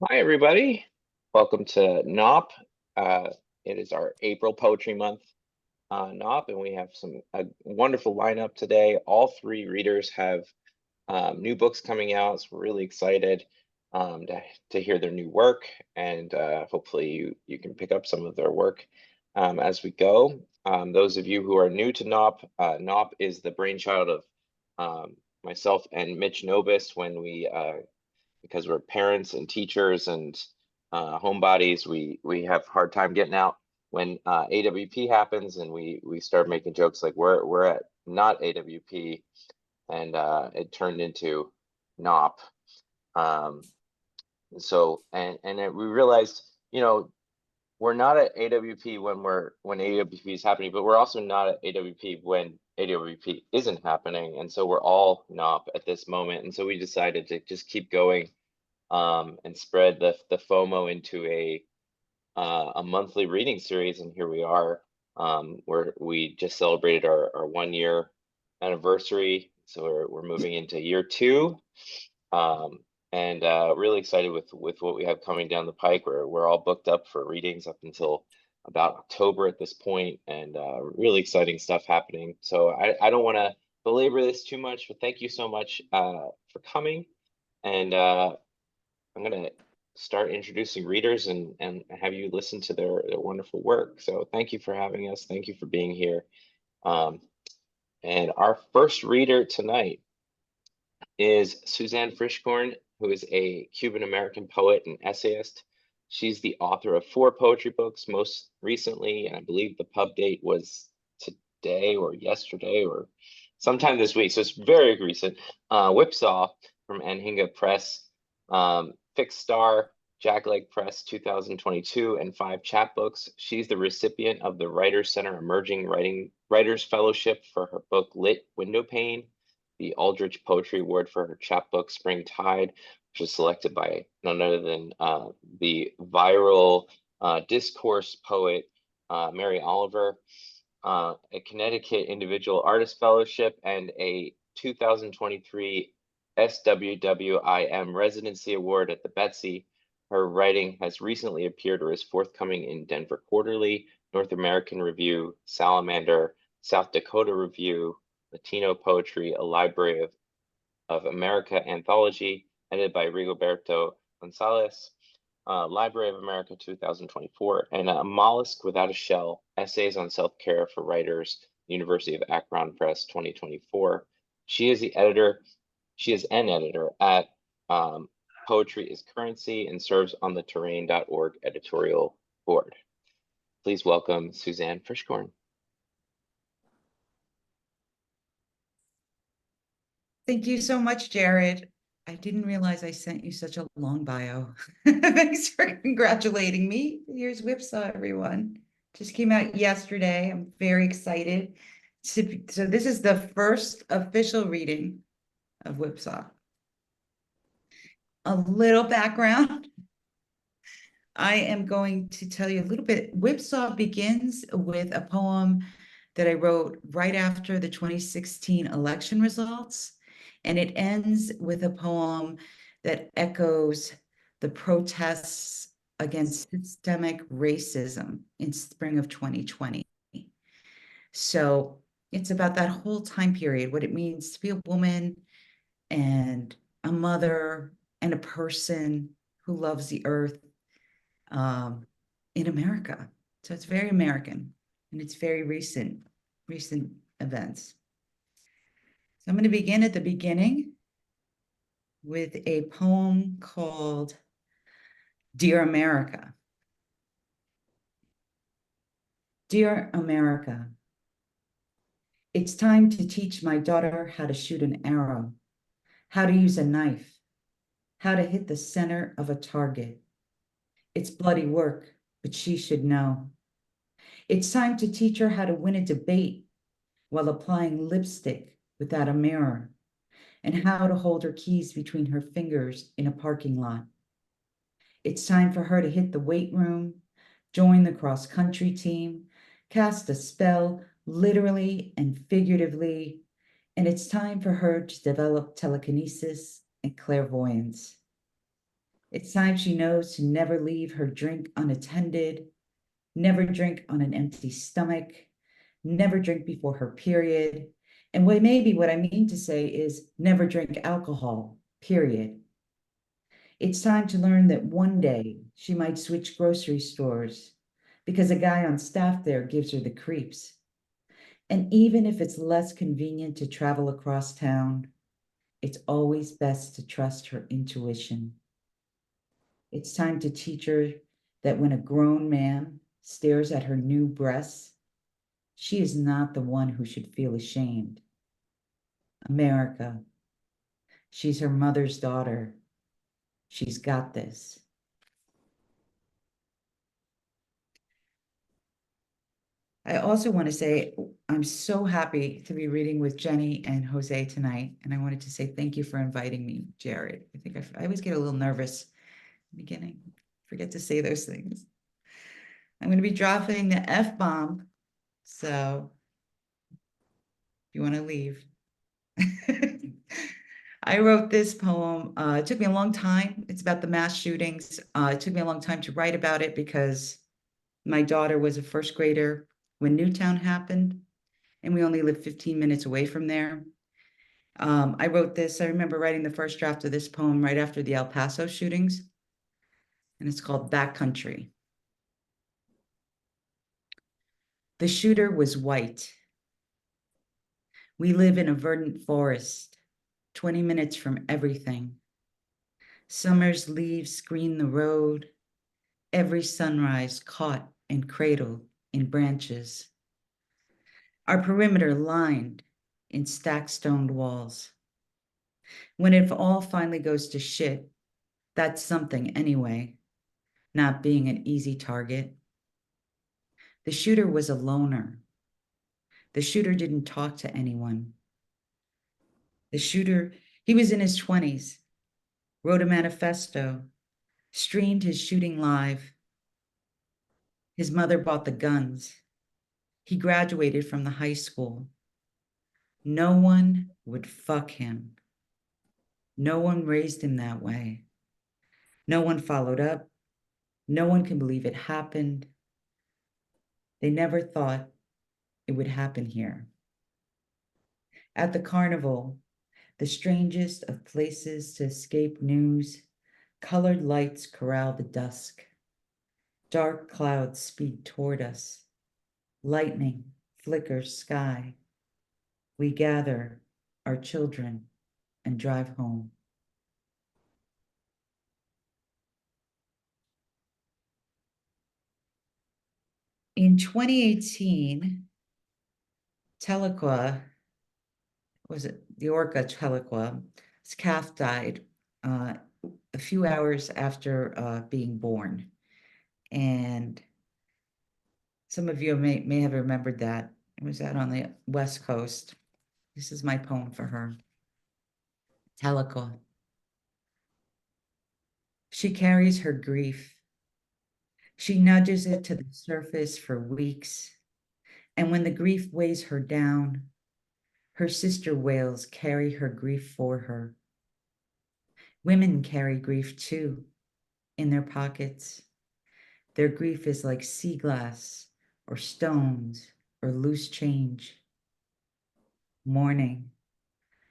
Hi, everybody. Welcome to NAWP. It is our April Poetry Month NAWP, and we have a wonderful lineup today. All three readers have new books coming out, so we're really excited to hear their new work, and hopefully you can pick up some of their work as we go. Those of you who are new to NAWP, NAWP is the brainchild of myself and Mitch Nobis when because we're parents and teachers and homebodies, we have a hard time getting out when AWP happens, and we start making jokes like we're at not AWP, and it turned into NOP. We realized, we're not at AWP when AWP is happening, but we're also not at AWP when AWP isn't happening, and so we're all NOP at this moment. And so we decided to just keep going and spread the FOMO into a monthly reading series. And here we are, where we just celebrated our 1 year anniversary, so we're moving into year 2. And really excited with what we have coming down the pike. We're all booked up for readings up until about October at this point, and really exciting stuff happening. So I don't want to belabor this too much, but thank you so much for coming. And I'm going to start introducing readers and have you listen to their wonderful work. So thank you for having us. Thank you for being here. And our first reader tonight is Suzanne Frischkorn, who is a Cuban-American poet and essayist. She's the author of 4 poetry books, most recently, and I believe the pub date was today or yesterday or sometime this week, so it's very recent. Whipsaw from Anhinga Press, Fixed Star, Jackleg Press 2022, and 5 chapbooks. She's the recipient of the Writers Center Emerging Writers Fellowship for her book Lit Windowpane, the Aldrich Poetry Award for her chapbook Spring Tide, which was selected by none other than the viral discourse poet Mary Oliver, a Connecticut Individual Artist Fellowship, and a 2023 SWWIM Residency Award at the Betsy. Her writing has recently appeared or is forthcoming in Denver Quarterly, North American Review, Salamander, South Dakota Review, Latino Poetry, a Library of America anthology, edited by Rigoberto Gonzalez, Library of America 2024, and a Mollusk Without a Shell, Essays on Self-Care for Writers, University of Akron Press 2024. She is an editor at Poetry is Currency and serves on the Terrain.org editorial board. Please welcome Suzanne Frischkorn. Thank you so much, Jared. I didn't realize I sent you such a long bio. Thanks for congratulating me. Here's Whipsaw, everyone. Just came out yesterday. I'm very excited. So this is the first official reading of Whipsaw. A little background. I am going to tell you a little bit. Whipsaw begins with a poem that I wrote right after the 2016 election results. And it ends with a poem that echoes the protests against systemic racism in spring of 2020. So it's about that whole time period, what it means to be a woman and a mother and a person who loves the earth in America. So it's very American, and it's very recent events. So I'm going to begin at the beginning with a poem called Dear America. Dear America, it's time to teach my daughter how to shoot an arrow, how to use a knife, how to hit the center of a target. It's bloody work, but she should know. It's time to teach her how to win a debate while applying lipstick without a mirror, and how to hold her keys between her fingers in a parking lot. It's time for her to hit the weight room, join the cross-country team, cast a spell literally and figuratively, and it's time for her to develop telekinesis and clairvoyance. It's time she knows to never leave her drink unattended, never drink on an empty stomach, never drink before her period. And what I mean to say is never drink alcohol, period. It's time to learn that one day she might switch grocery stores because a guy on staff there gives her the creeps. And even if it's less convenient to travel across town, it's always best to trust her intuition. It's time to teach her that when a grown man stares at her new breasts, she is not the one who should feel ashamed. America, she's her mother's daughter. She's got this. I also want to say I'm so happy to be reading with Jenny and Jose tonight. And I wanted to say thank you for inviting me, Jared. I think I always get a little nervous in the beginning. Forget to say those things. I'm going to be dropping the F-bomb. So if you want to leave. I wrote this poem. It took me a long time. It's about the mass shootings. It took me a long time to write about it because my daughter was a first grader when Newtown happened, and we only lived 15 minutes away from there. I wrote this. I remember writing the first draft of this poem right after the El Paso shootings, and it's called Backcountry. The shooter was white. We live in a verdant forest, 20 minutes from everything. Summer's leaves screen the road, every sunrise caught and cradled in branches. Our perimeter lined in stacked stoned walls. When it all finally goes to shit, that's something anyway, not being an easy target. The shooter was a loner. The shooter didn't talk to anyone. The shooter, he was in his 20s, wrote a manifesto, streamed his shooting live. His mother bought the guns. He graduated from the high school. No one would fuck him. No one raised him that way. No one followed up. No one can believe it happened. They never thought it would happen here. At the carnival, the strangest of places to escape news, colored lights corral the dusk. Dark clouds speed toward us. Lightning flickers sky. We gather our children and drive home. In 2018, Tahlequah, was it the orca Tahlequah, his calf died a few hours after being born. And some of you may have remembered that. It was out on the West Coast. This is my poem for her. Tahlequah. She carries her grief. She nudges it to the surface for weeks. And when the grief weighs her down, her sister whales carry her grief for her. Women carry grief too, in their pockets. Their grief is like sea glass or stones or loose change. Mourning,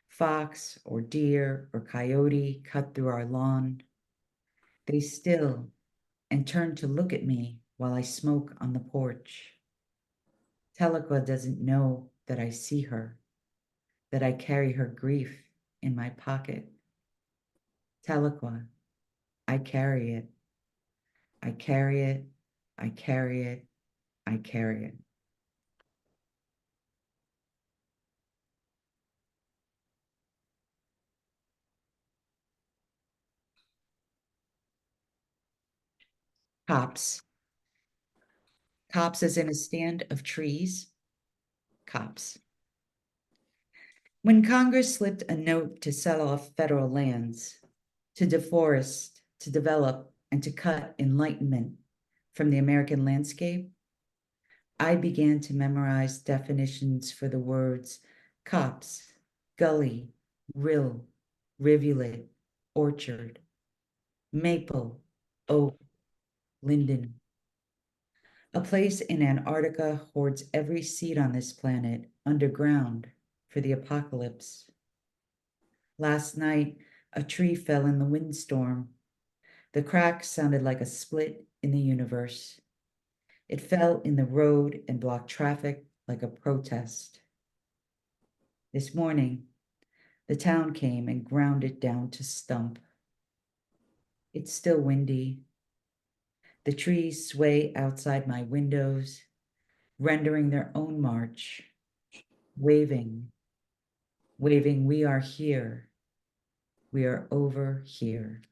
fox or deer or coyote cut through our lawn. They still and turn to look at me while I smoke on the porch. Tahlequah doesn't know that I see her, that I carry her grief in my pocket. Tahlequah, I carry it. I carry it. I carry it. I carry it. Cops. Cops as in a stand of trees. Cops. When Congress slipped a note to sell off federal lands, to deforest, to develop, and to cut enlightenment from the American landscape, I began to memorize definitions for the words copse, gully, rill, rivulet, orchard. maple, oak, linden. A place in Antarctica hoards every seed on this planet underground for the apocalypse. Last night, a tree fell in the windstorm. The crack sounded like a split in the universe. It fell in the road and blocked traffic like a protest. This morning, the town came and ground it down to stump. It's still windy. The trees sway outside my windows, rendering their own march, waving, waving, we are here. We are over here.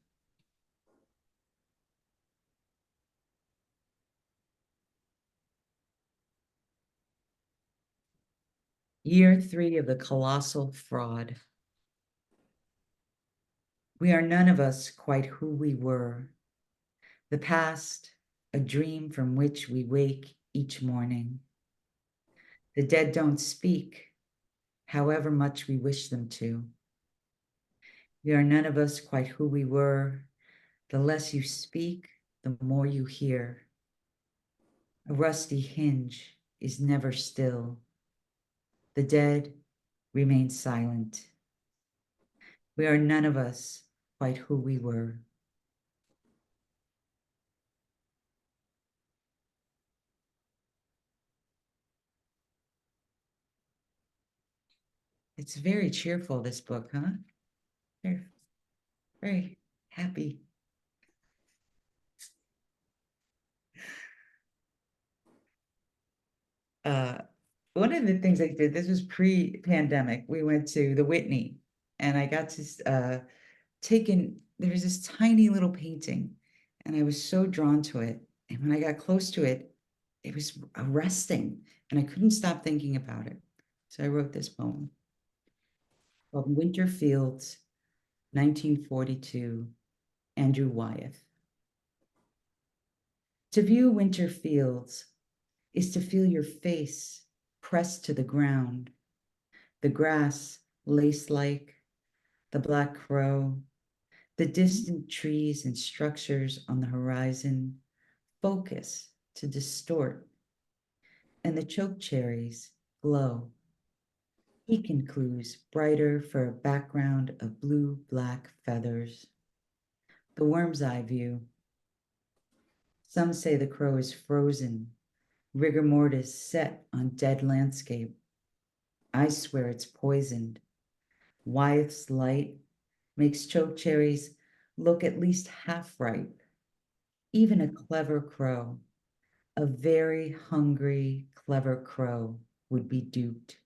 Year 3 of the colossal fraud. We are none of us quite who we were. The past, a dream from which we wake each morning. The dead don't speak, however much we wish them to. We are none of us quite who we were. The less you speak, the more you hear. A rusty hinge is never still. The dead remain silent. We are none of us quite who we were. It's very cheerful, this book, huh? Very, very happy. Uh, One of the things I did, this was pre-pandemic, we went to the Whitney and I got to there was this tiny little painting and I was so drawn to it. And when I got close to it, it was arresting and I couldn't stop thinking about it. So I wrote this poem called Winter Fields, 1942, Andrew Wyeth. To view winter fields is to feel your face pressed to the ground, the grass lace-like, the black crow, the distant trees and structures on the horizon focus to distort, and the chokecherries glow. He concludes brighter for a background of blue-black feathers. The worm's eye view. Some say the crow is frozen, rigor mortis set on dead landscape. I swear it's poisoned. Wyeth's light makes chokecherries look at least half ripe. Even a clever crow, a very hungry, clever crow, would be duped.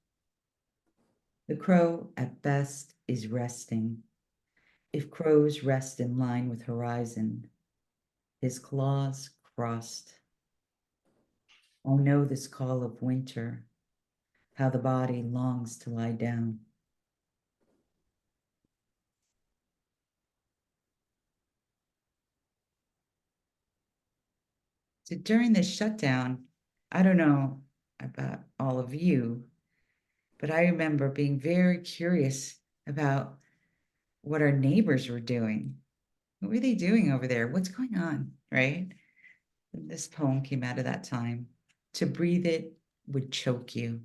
The crow, at best, is resting. If crows rest in line with horizon, his claws crossed. I know this call of winter, how the body longs to lie down. So during this shutdown, I don't know about all of you, but I remember being very curious about what our neighbors were doing. What were they doing over there? What's going on, right? And this poem came out of that time. To breathe it would choke you.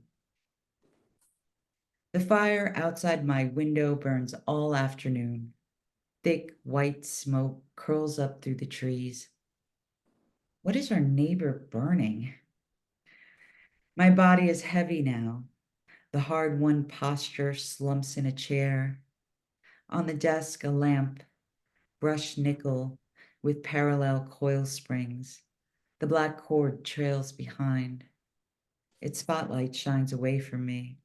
The fire outside my window burns all afternoon. Thick white smoke curls up through the trees. What is our neighbor burning? My body is heavy now. The hard-won posture slumps in a chair. On the desk, a lamp, brushed nickel with parallel coil springs. The black cord trails behind. Its spotlight shines away from me.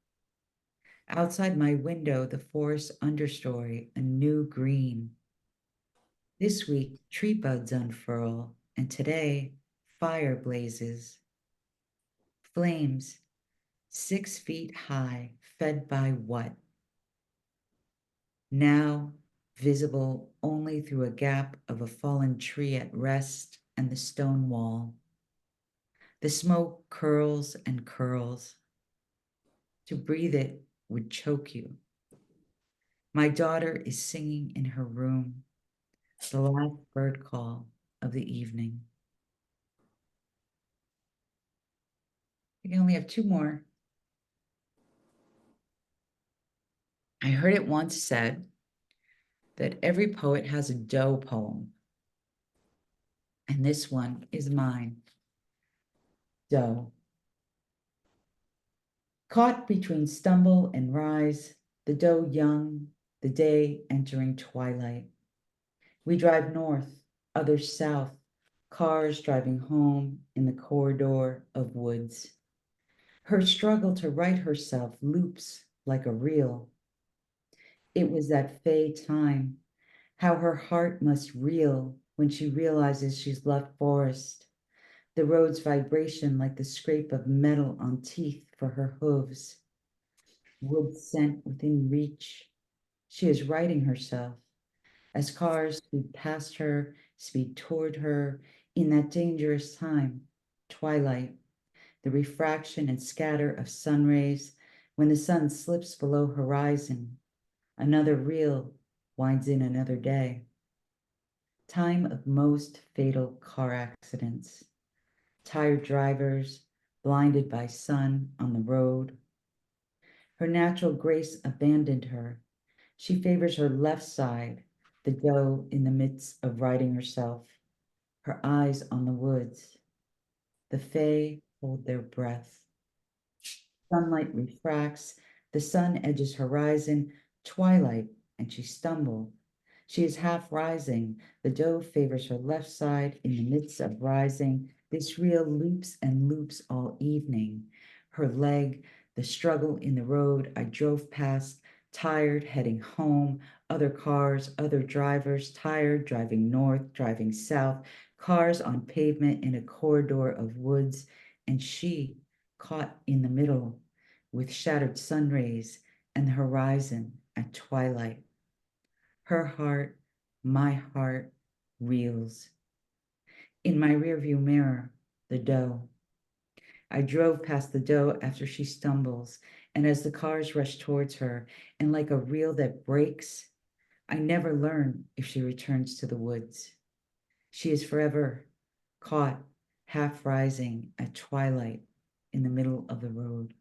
Outside my window, the forest understory, a new green. This week, tree buds unfurl, and today, fire blazes. Flames, 6 feet high, fed by what? Now visible only through a gap of a fallen tree at rest and the stone wall. The smoke curls and curls. To breathe it would choke you. My daughter is singing in her room. The last bird call of the evening. I can only have two more. I heard it once said that every poet has a doe poem, and this one is mine. Doe. Caught between stumble and rise, the doe young, the day entering twilight. We drive north, others south, cars driving home in the corridor of woods. Her struggle to right herself loops like a reel. It was that fey time, how her heart must reel when she realizes she's left forest. The road's vibration like the scrape of metal on teeth for her hooves. Wood scent within reach. She is righting herself as cars speed past her, speed toward her in that dangerous time, twilight, the refraction and scatter of sun rays when the sun slips below horizon. Another reel winds in another day. Time of most fatal car accidents. Tired drivers, blinded by sun on the road. Her natural grace abandoned her. She favors her left side, the doe in the midst of riding herself, her eyes on the woods. The fae hold their breath. Sunlight refracts, the sun edges horizon, twilight, and she stumbled. She is half rising. The doe favors her left side in the midst of rising. This reel loops and loops all evening. Her leg, the struggle in the road I drove past, tired, heading home, other cars, other drivers, tired, driving north, driving south, cars on pavement in a corridor of woods, and she caught in the middle with shattered sun rays and the horizon at twilight. Her heart, my heart, reels. In my rearview mirror, the doe. I drove past the doe after she stumbles, and as the cars rush towards her, and like a reel that breaks, I never learn if she returns to the woods. She is forever caught, half rising at twilight in the middle of the road.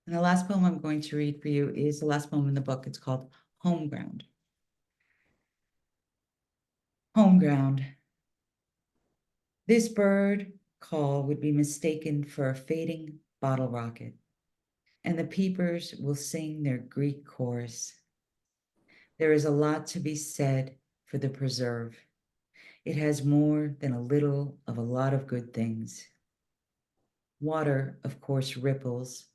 And the last poem I'm going to read for you is the last poem in the book. It's called Home Ground. Home ground. This bird call would be mistaken for a fading bottle rocket, and the peepers will sing their Greek chorus. There is a lot to be said for the preserve. It has more than a little of a lot of good things. Water, of course, ripples.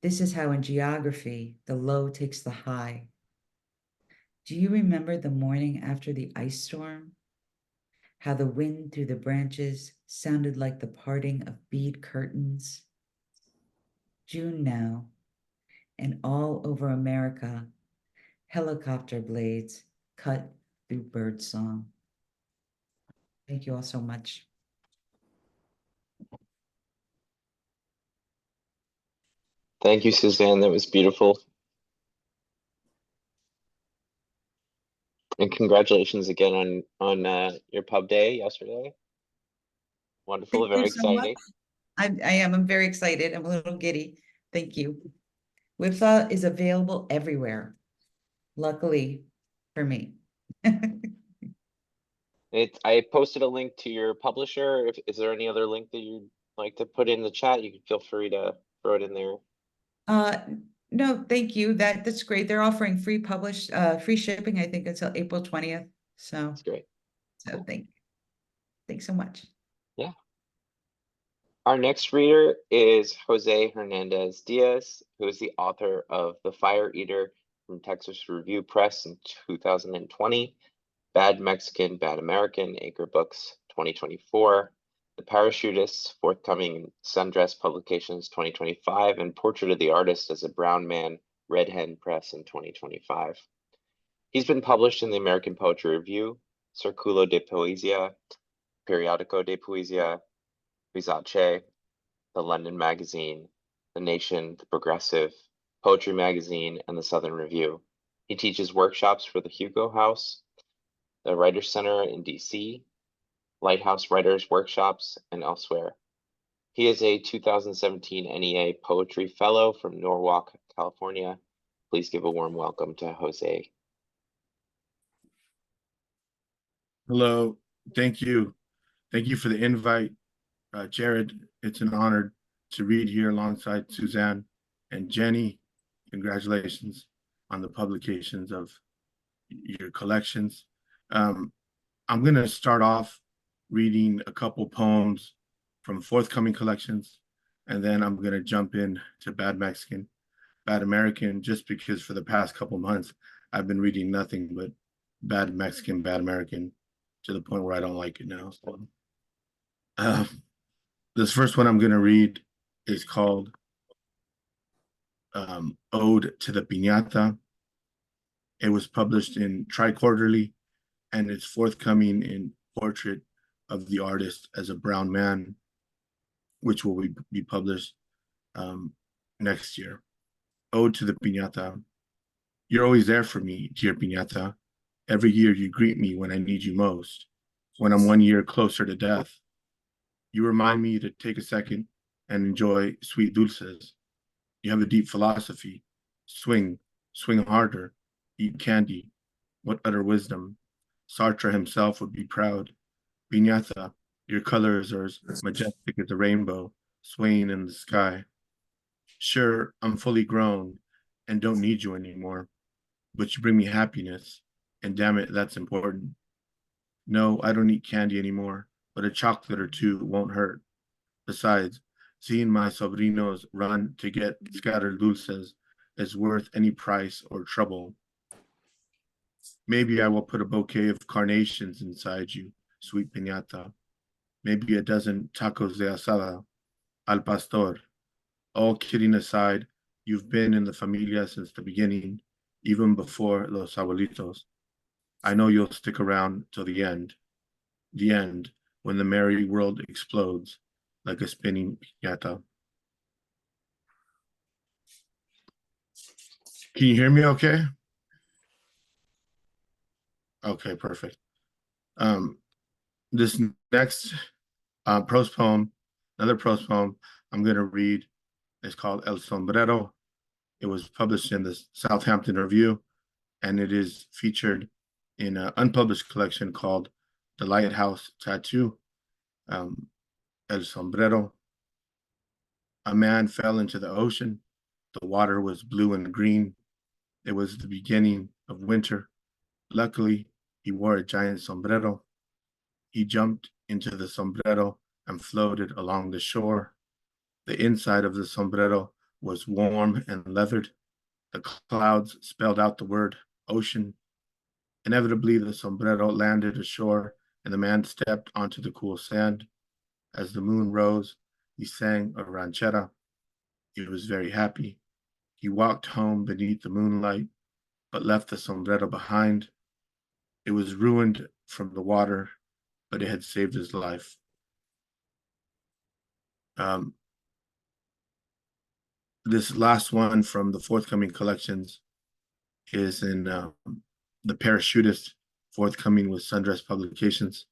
This is how in geography the low takes the high. Do you remember the morning after the ice storm? How the wind through the branches sounded like the parting of bead curtains? June now, and all over America, helicopter blades cut through birdsong. Thank you all so much. Thank you, Suzanne. That was beautiful. And congratulations again on your pub day yesterday. Wonderful, Thank you very so much. exciting. I'm very excited. I'm a little giddy. Thank you. WIPFA is available everywhere, luckily for me. I posted a link to your publisher. Is there any other link that you'd like to put in the chat? You can feel free to throw it in there. Uh, no, thank you. That's great. They're offering free shipping, I think until April 20th. So, That's great. Cool. Thanks so much. Yeah. Our next reader is Jose Hernandez Diaz, who is the author of The Fire Eater from Texas Review Press in 2020, Bad Mexican, Bad American, Acre Books 2024, The Parachutists, forthcoming in Sundress Publications 2025, and Portrait of the Artist as a Brown Man, Red Hen Press in 2025. He's been published in the American Poetry Review, Circulo de Poesia, Periodico de Poesia, Visace, the London Magazine, The Nation, The Progressive, Poetry Magazine, and the Southern Review. He teaches workshops for the Hugo House, the Writers Center in DC, Lighthouse Writers Workshops, and elsewhere. He is a 2017 NEA Poetry Fellow from Norwalk, California. Please give a warm welcome to Jose. Hello, thank you. Thank you for the invite. Jared, it's an honor to read here alongside Suzanne and Jenny. Congratulations on the publications of your collections. I'm going to start off reading a couple poems from forthcoming collections, and then I'm going to jump in to Bad Mexican, Bad American, just because for the past couple months, I've been reading nothing but Bad Mexican, Bad American, to the point where I don't like it now. So, this first one I'm going to read is called Ode to the Piñata. It was published in Tri-Quarterly, and it's forthcoming in Portrait of the Artist as a Brown Man, which will be published next year. Ode to the Piñata. You're always there for me, dear Piñata. Every year you greet me when I need you most, when I'm 1 year closer to death. You remind me to take a second and enjoy sweet dulces. You have a deep philosophy. Swing harder, eat candy. What utter wisdom. Sartre himself would be proud. Piñata, your colors are as majestic as a rainbow, swaying in the sky. Sure, I'm fully grown and don't need you anymore, but you bring me happiness, and damn it, that's important. No, I don't eat candy anymore, but a chocolate or two won't hurt. Besides, seeing my sobrinos run to get scattered dulces is worth any price or trouble. Maybe I will put a bouquet of carnations inside you, sweet piñata. Maybe a dozen tacos de asada, al pastor. All kidding aside, you've been in the familia since the beginning, even before los abuelitos. I know you'll stick around till the end, when the merry world explodes like a spinning piñata. Can you hear me okay? Okay, perfect. This next prose poem, another prose poem I'm going to read is called El Sombrero. It was published in the Southampton Review, and it is featured in an unpublished collection called The Lighthouse Tattoo. El Sombrero. A man fell into the ocean. The water was blue and green. It was the beginning of winter. Luckily, he wore a giant sombrero. He jumped into the sombrero and floated along the shore. The inside of the sombrero was warm and leathered. The clouds spelled out the word ocean. Inevitably, the sombrero landed ashore, and the man stepped onto the cool sand. As the moon rose, he sang a ranchera. He was very happy. He walked home beneath the moonlight, but left the sombrero behind. It was ruined from the water, but it had saved his life. This last one from the forthcoming collections is in The Parachutist, forthcoming with Sundress Publications,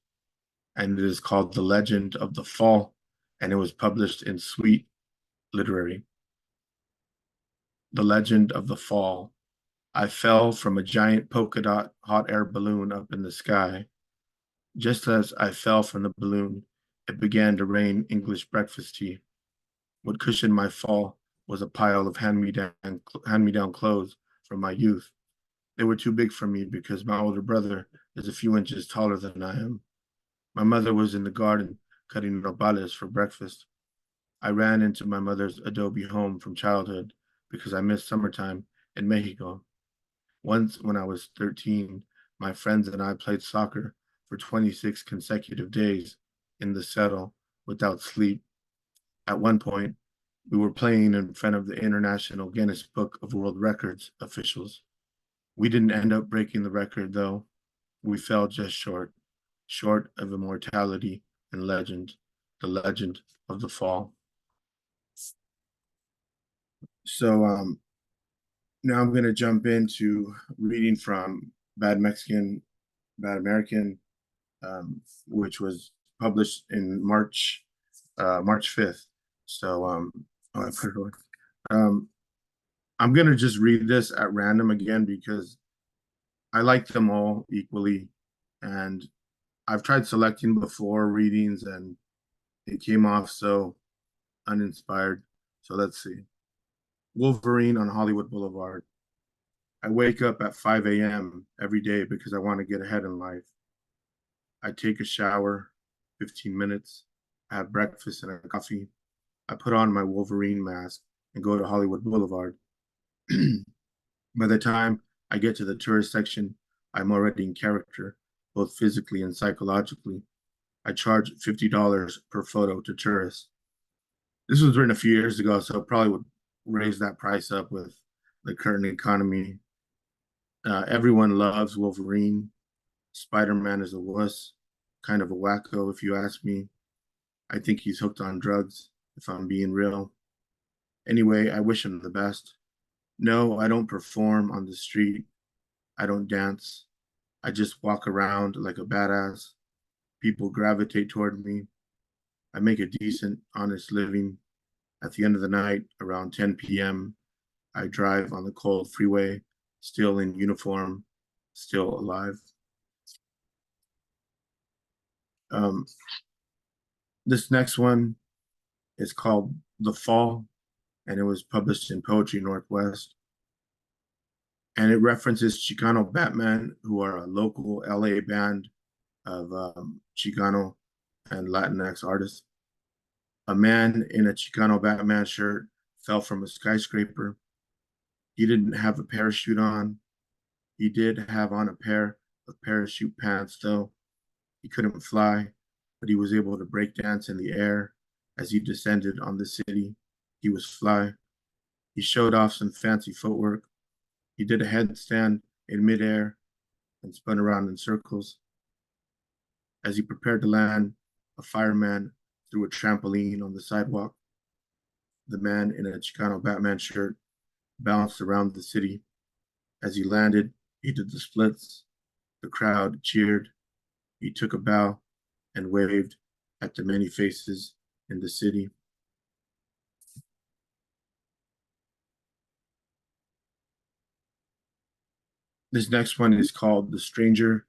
and it is called The Legend of the Fall, and it was published in Sweet Literary. The Legend of the Fall. I fell from a giant polka dot hot air balloon up in the sky. Just as I fell from the balloon, it began to rain English breakfast tea. What cushioned my fall was a pile of hand-me-down clothes from my youth. They were too big for me because my older brother is a few inches taller than I am. My mother was in the garden cutting nopales for breakfast. I ran into my mother's adobe home from childhood because I missed summertime in Mexico. Once, when I was 13, my friends and I played soccer for 26 consecutive days in the settle without sleep. At one point, we were playing in front of the International Guinness Book of World Records officials. We didn't end up breaking the record, though. We fell just short of immortality and legend, the legend of the fall. So Now I'm going to jump into reading from Bad Mexican, Bad American, which was published in March 5th. So oh, I put it away. I'm going to just read this at random again because I like them all equally. And I've tried selecting before readings and it came off so uninspired. So let's see. Wolverine on Hollywood Boulevard. I wake up at 5 a.m. every day because I want to get ahead in life. I take a shower, 15 minutes. I have breakfast and a coffee. I put on my Wolverine mask and go to Hollywood Boulevard. By the time I get to the tourist section, I'm already in character, both physically and psychologically. I charge $50 per photo to tourists. This was written a few years ago, so it probably would raise that price up with the current economy. Everyone loves Wolverine. Spider-Man is a wuss, kind of a wacko, if you ask me. I think he's hooked on drugs, if I'm being real. Anyway, I wish him the best. No, I don't perform on the street. I don't dance. I just walk around like a badass. People gravitate toward me. I make a decent, honest living. At the end of the night, around 10 p.m., I drive on the cold freeway, still in uniform, still alive. This next one is called The Fall, and it was published in Poetry Northwest. And it references Chicano Batman, who are a local LA band of Chicano and Latinx artists. A man in a Chicano Batman shirt fell from a skyscraper. He didn't have a parachute on. He did have on a pair of parachute pants, though. He couldn't fly, but he was able to break dance in the air as he descended on the city. He was fly. He showed off some fancy footwork. He did a headstand in midair and spun around in circles. As he prepared to land, a fireman threw a trampoline on the sidewalk. The man in a Chicano Batman shirt bounced around the city. As he landed, he did the splits. The crowd cheered. He took a bow and waved at the many faces in the city. This next one is called The Stranger,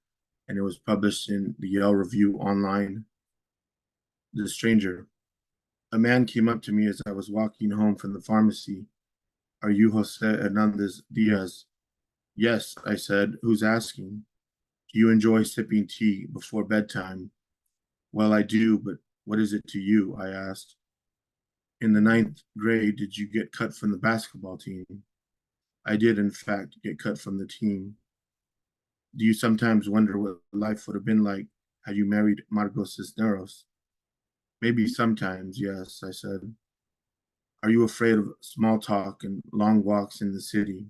and it was published in the Yale Review Online. The Stranger. A man came up to me as I was walking home from the pharmacy. Are you Jose Hernandez Diaz? Yes, I said. Who's asking? Do you enjoy sipping tea before bedtime? Well, I do, but what is it to you? I asked. In the 9th grade, did you get cut from the basketball team? I did, in fact, get cut from the team. Do you sometimes wonder what life would have been like had you married Margot Cisneros? Maybe sometimes, yes, I said. Are you afraid of small talk and long walks in the city?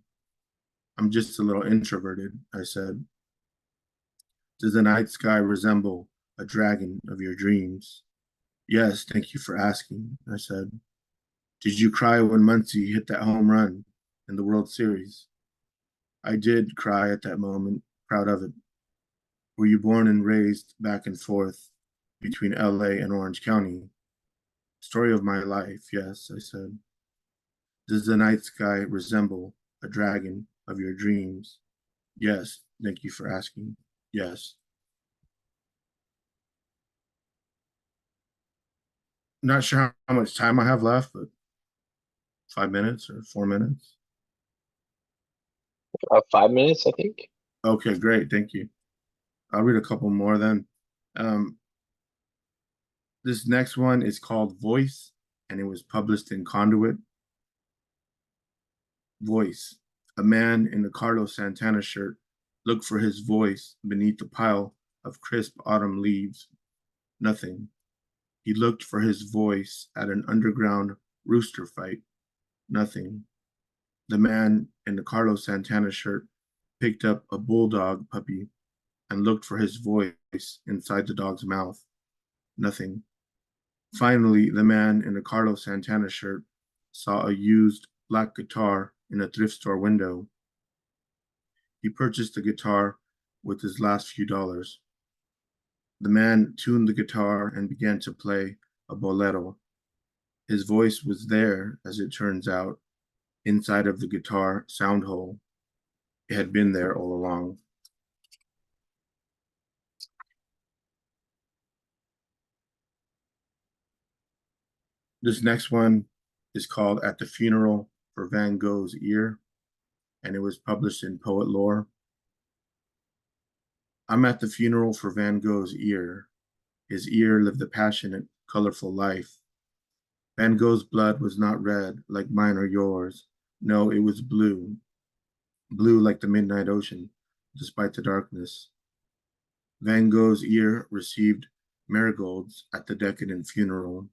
I'm just a little introverted, I said. Does the night sky resemble a dragon of your dreams? Yes, thank you for asking, I said. Did you cry when Muncie hit that home run in the World Series? I did cry at that moment, proud of it. Were you born and raised back and forth between LA and Orange County? Story of my life, yes, I said. Does the night sky resemble a dragon of your dreams? Yes, thank you for asking. Yes. Not sure how much time I have left, but 5 minutes or 4 minutes. 5 minutes, I think. Okay, great. Thank you. I'll read a couple more then. This next one is called Voice, and it was published in Conduit. Voice. A man in a Carlos Santana shirt looked for his voice beneath a pile of crisp autumn leaves. Nothing. He looked for his voice at an underground rooster fight. Nothing. The man in the Carlos Santana shirt picked up a bulldog puppy and looked for his voice inside the dog's mouth. Nothing. Finally, the man in the Carlos Santana shirt saw a used black guitar in a thrift store window. He purchased the guitar with his last few dollars. The man tuned the guitar and began to play a bolero. His voice was there, as it turns out, inside of the guitar sound hole. It had been there all along. This next one is called At the Funeral for Van Gogh's Ear, and it was published in Poet Lore. I'm at the funeral for Van Gogh's ear. His ear lived a passionate, colorful life. Van Gogh's blood was not red like mine or yours. No, it was blue. Blue like the midnight ocean, despite the darkness. Van Gogh's ear received marigolds at the decadent funeral.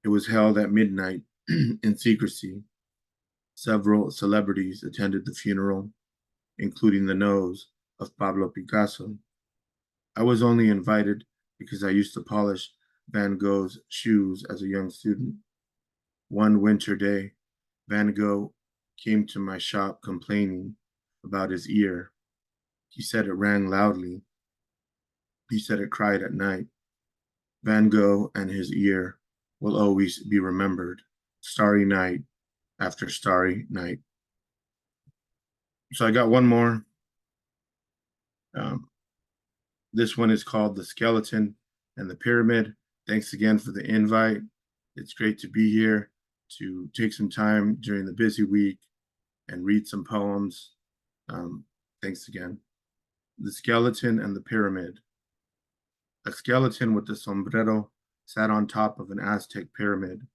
It was held at midnight in secrecy. Several celebrities attended the funeral, including the nose of Pablo Picasso. I was only invited because I used to polish Van Gogh's shoes as a young student. One winter day, Van Gogh came to my shop complaining about his ear. He said it rang loudly. He said it cried at night. Van Gogh and his ear will always be remembered, starry night after starry night. So I got one more. This one is called The Skeleton and the Pyramid. Thanks again for the invite. It's great to be here to take some time during the busy week and read some poems. Thanks again. The Skeleton and the Pyramid. A skeleton with a sombrero sat on top of an Aztec pyramid.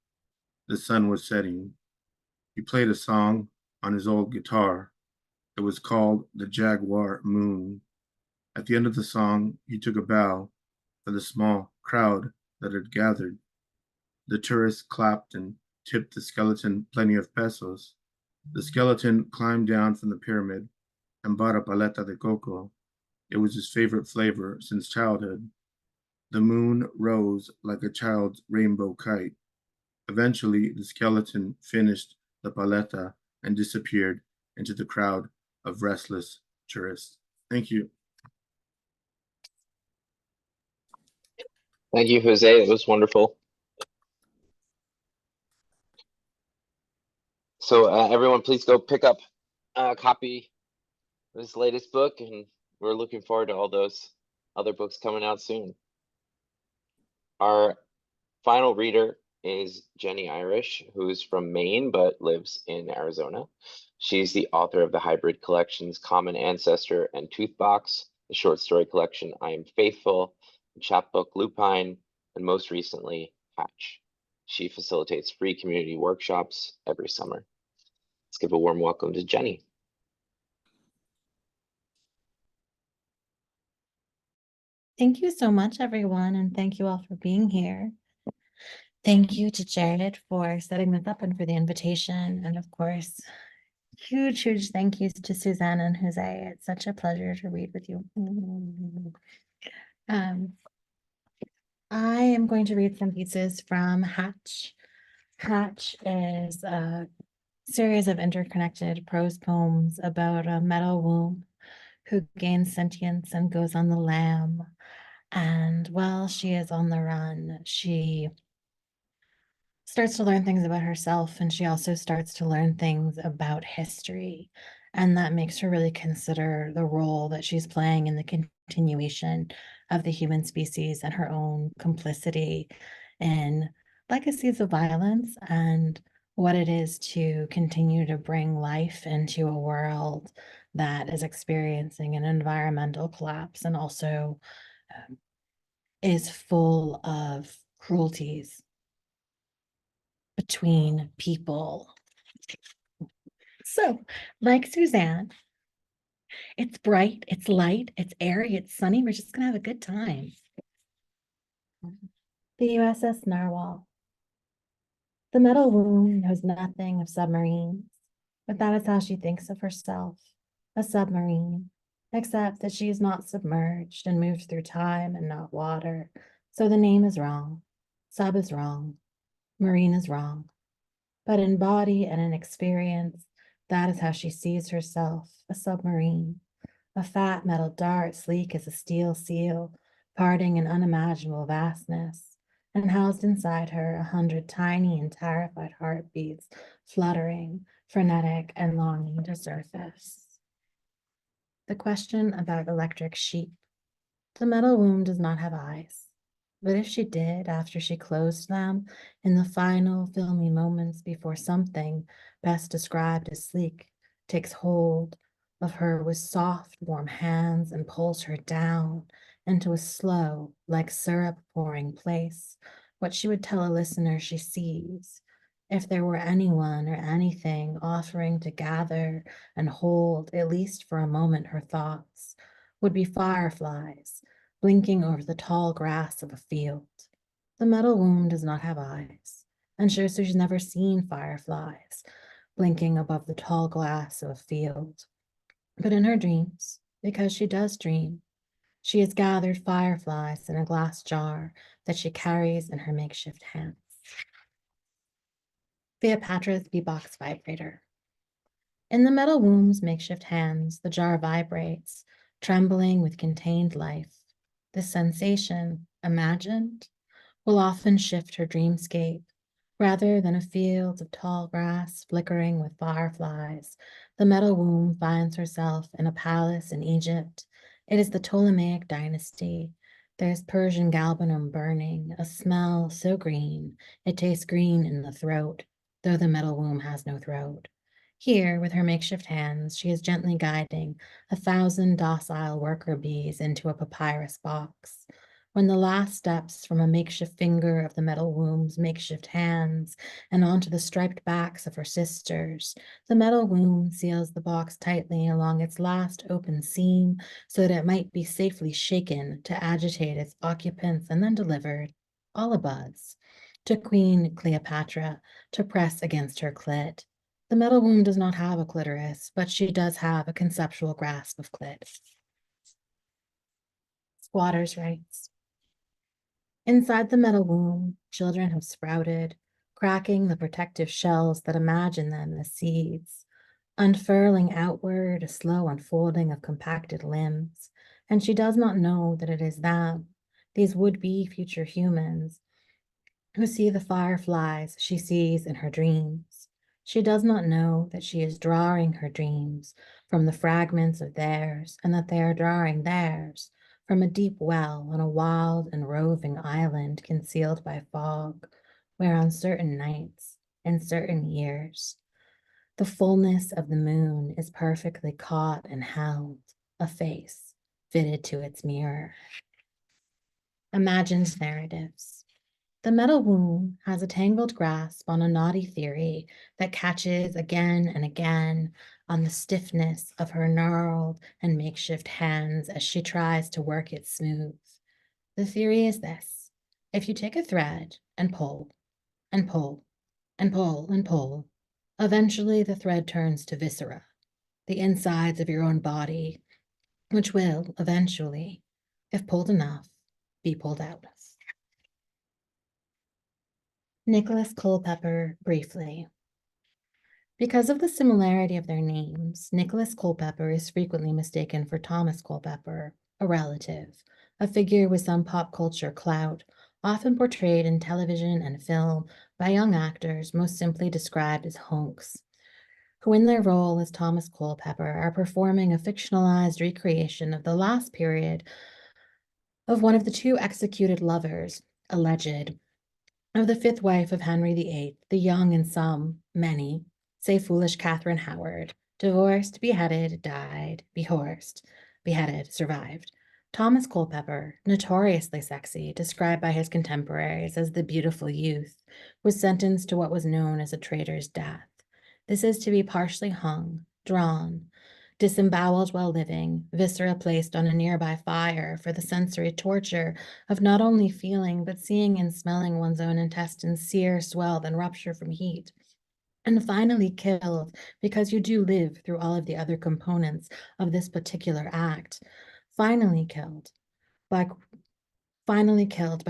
The sun was setting. He played a song on his old guitar. It was called The Jaguar Moon. At the end of the song, he took a bow for the small crowd that had gathered. The tourists clapped and tipped the skeleton plenty of pesos. The skeleton climbed down from the pyramid and bought a paleta de coco. It was his favorite flavor since childhood. The moon rose like a child's rainbow kite. Eventually, the skeleton finished the paleta and disappeared into the crowd of restless tourists. Thank you. Thank you, Jose. It was wonderful. So everyone, please go pick up a copy of his latest book, and we're looking forward to all those other books coming out soon. Our final reader is Jenny Irish, who's from Maine but lives in Arizona. She's the author of the hybrid collections Common Ancestor and Toothbox, the short story collection I Am Faithful, the chapbook Lupine, and most recently, Hatch. She facilitates free community workshops every summer. Let's give a warm welcome to Jenny. Thank you so much, everyone, and thank you all for being here. Thank you to Jared for setting this up and for the invitation. And of course, huge thank yous to Suzanne and Jose. It's such a pleasure to read with you. I am going to read some pieces from Hatch. Hatch is a series of interconnected prose poems about a meadow womb who gains sentience and goes on the lam. And while she is on the run, she starts to learn things about herself, and she also starts to learn things about history. And that makes her really consider the role that she's playing in the continuation of the human species and her own complicity in legacies of violence and what it is to continue to bring life into a world that is experiencing an environmental collapse and also is full of cruelties between people. So, like Suzanne, it's bright, it's light, it's airy, it's sunny. We're just gonna have a good time. The USS Narwhal. The metal womb knows nothing of submarines, but that is how she thinks of herself, a submarine, except that she is not submerged and moves through time and not water. So the name is wrong, sub is wrong, marine is wrong. But in body and in experience, That is how she sees herself, a submarine, a fat metal dart sleek as a steel seal, parting in unimaginable vastness, and housed inside her 100 tiny and terrified heartbeats, fluttering, frenetic, and longing to surface. The question about electric sheep. The metal womb does not have eyes. But if she did, after she closed them, in the final filmy moments before something best described as sleek takes hold of her with soft, warm hands and pulls her down into a slow, like syrup pouring place, what she would tell a listener she sees, if there were anyone or anything offering to gather and hold, at least for a moment, her thoughts, would be fireflies blinking over the tall grass of a field. The metal womb does not have eyes, and sure, so she's never seen fireflies blinking above the tall grass of a field. But in her dreams, because she does dream, she has gathered fireflies in a glass jar that she carries in her makeshift hands. Cleopatra's bebox vibrator. In the metal womb's makeshift hands, the jar vibrates, trembling with contained life. This sensation, imagined, will often shift her dreamscape. Rather than a field of tall grass flickering with fireflies, the metal womb finds herself in a palace in Egypt. It is the Ptolemaic dynasty. There's Persian galbanum burning, a smell so green, it tastes green in the throat, though the metal womb has no throat. Here, with her makeshift hands, she is gently guiding 1,000 docile worker bees into a papyrus box. When the last steps from a makeshift finger of the metal womb's makeshift hands and onto the striped backs of her sisters, the metal womb seals the box tightly along its last open seam so that it might be safely shaken to agitate its occupants and then delivered, all abuzz, to Queen Cleopatra to press against her clit. The metal womb does not have a clitoris, but she does have a conceptual grasp of clit. Squatters' rights. Inside the metal womb, children have sprouted, cracking the protective shells that imagine them as seeds, unfurling outward a slow unfolding of compacted limbs, and she does not know that it is them, these would-be future humans, who see the fireflies she sees in her dreams. She does not know that she is drawing her dreams from the fragments of theirs, and that they are drawing theirs from a deep well on a wild and roving island concealed by fog, where on certain nights, in certain years, the fullness of the moon is perfectly caught and held, a face fitted to its mirror. Imagined narratives. The metal womb has a tangled grasp on a knotty theory that catches again and again on the stiffness of her gnarled and makeshift hands as she tries to work it smooth. The theory is this: if you take a thread and pull, and pull, and pull, and pull, eventually the thread turns to viscera, the insides of your own body, which will eventually, if pulled enough, be pulled out. Nicholas Culpeper, briefly. Because of the similarity of their names, Nicholas Culpeper is frequently mistaken for Thomas Culpeper, a relative, a figure with some pop culture clout, often portrayed in television and film by young actors most simply described as hunks, who in their role as Thomas Culpeper are performing a fictionalized recreation of the last period of one of the two executed lovers, alleged, of the fifth wife of Henry VIII, the young and some, many, say foolish Catherine Howard, divorced, beheaded, died, behorsed, beheaded, survived. Thomas Culpeper, notoriously sexy, described by his contemporaries as the beautiful youth, was sentenced to what was known as a traitor's death. This is to be partially hung, drawn, disemboweled while living, viscera placed on a nearby fire for the sensory torture of not only feeling, but seeing and smelling one's own intestines sear, swell, then rupture from heat. And finally killed, because you do live through all of the other components of this particular act, finally killed by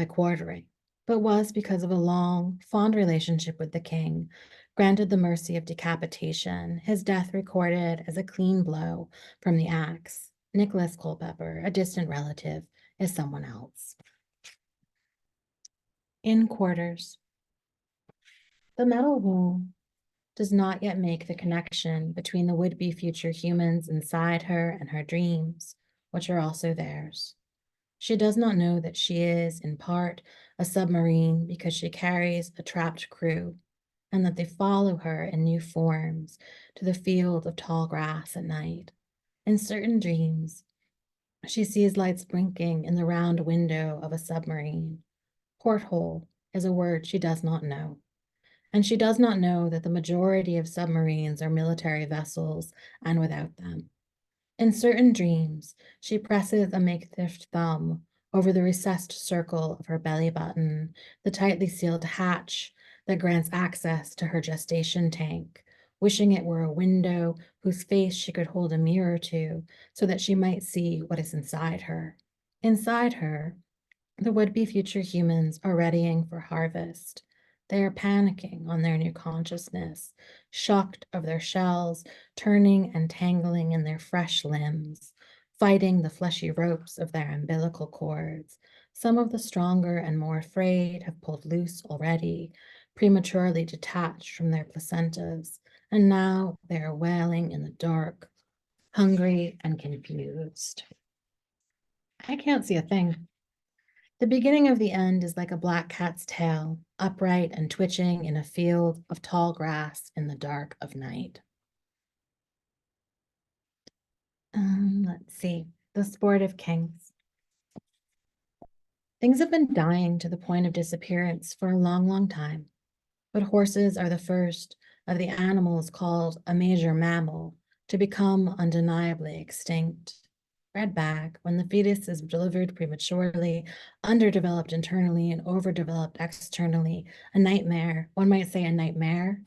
quartering, but was because of a long, fond relationship with the king, granted the mercy of decapitation, his death recorded as a clean blow from the axe. Nicholas Culpepper, a distant relative, is someone else. In quarters. The metal womb does not yet make the connection between the would-be future humans inside her and her dreams, which are also theirs. She does not know that she is, in part, a submarine because she carries a trapped crew, and that they follow her in new forms to the field of tall grass at night. In certain dreams, she sees lights blinking in the round window of a submarine. Porthole is a word she does not know. And she does not know that the majority of submarines are military vessels and without them. In certain dreams, she presses a makeshift thumb over the recessed circle of her belly button, the tightly sealed hatch that grants access to her gestation tank, wishing it were a window whose face she could hold a mirror to so that she might see what is inside her. Inside her, the would-be future humans are readying for harvest. They are panicking on their new consciousness, shocked of their shells, turning and tangling in their fresh limbs, fighting the fleshy ropes of their umbilical cords. Some of the stronger and more afraid have pulled loose already, prematurely detached from their placentas, and now they are wailing in the dark, hungry and confused. I can't see a thing. The beginning of the end is like a black cat's tail, upright and twitching in a field of tall grass in the dark of night. Let's see, the sportive kings. Things have been dying to the point of disappearance for a long, long time, but horses are the first of the animals called a major mammal to become undeniably extinct. Red bag, when the fetus is delivered prematurely, underdeveloped internally and overdeveloped externally, a nightmare, one might say a nightmare,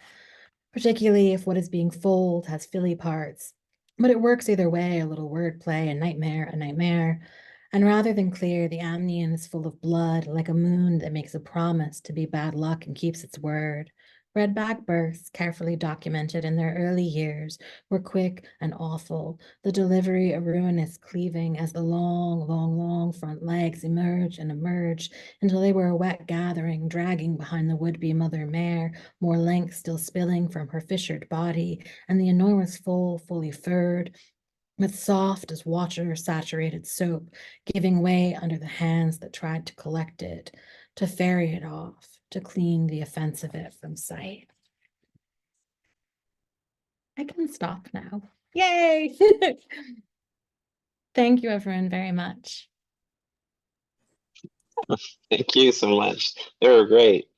particularly if what is being foaled has filly parts. But it works either way, a little wordplay, a nightmare. And rather than clear, the amnion is full of blood, like a moon that makes a promise to be bad luck and keeps its word. Redback births, carefully documented in their early years, were quick and awful, the delivery a ruinous cleaving as the long front legs emerged until they were a wet gathering, dragging behind the would-be mother mare, more length still spilling from her fissured body, and the enormous foal fully furred, with soft as water-saturated soap, giving way under the hands that tried to collect it, to ferry it off, to clean the offense of it from sight. I can stop now. Yay! Thank you, everyone, very much. Thank you so much. They were great.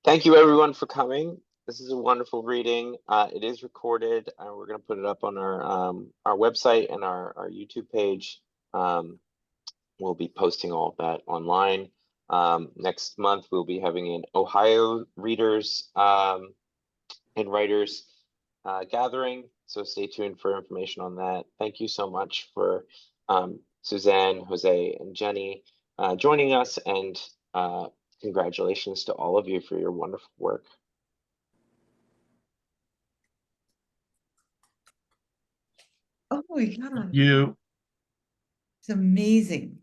Thank you everyone for coming. This is a wonderful reading. It is recorded. We're going to put it up on our website and our YouTube page. We'll be posting all of that online. Next month, we'll be having an Ohio readers and writers gathering. So stay tuned for information on that. Thank you so much for Suzanne, Jose, and Jenny joining us, and congratulations to all of you for your wonderful work. Oh my God. You. It's amazing.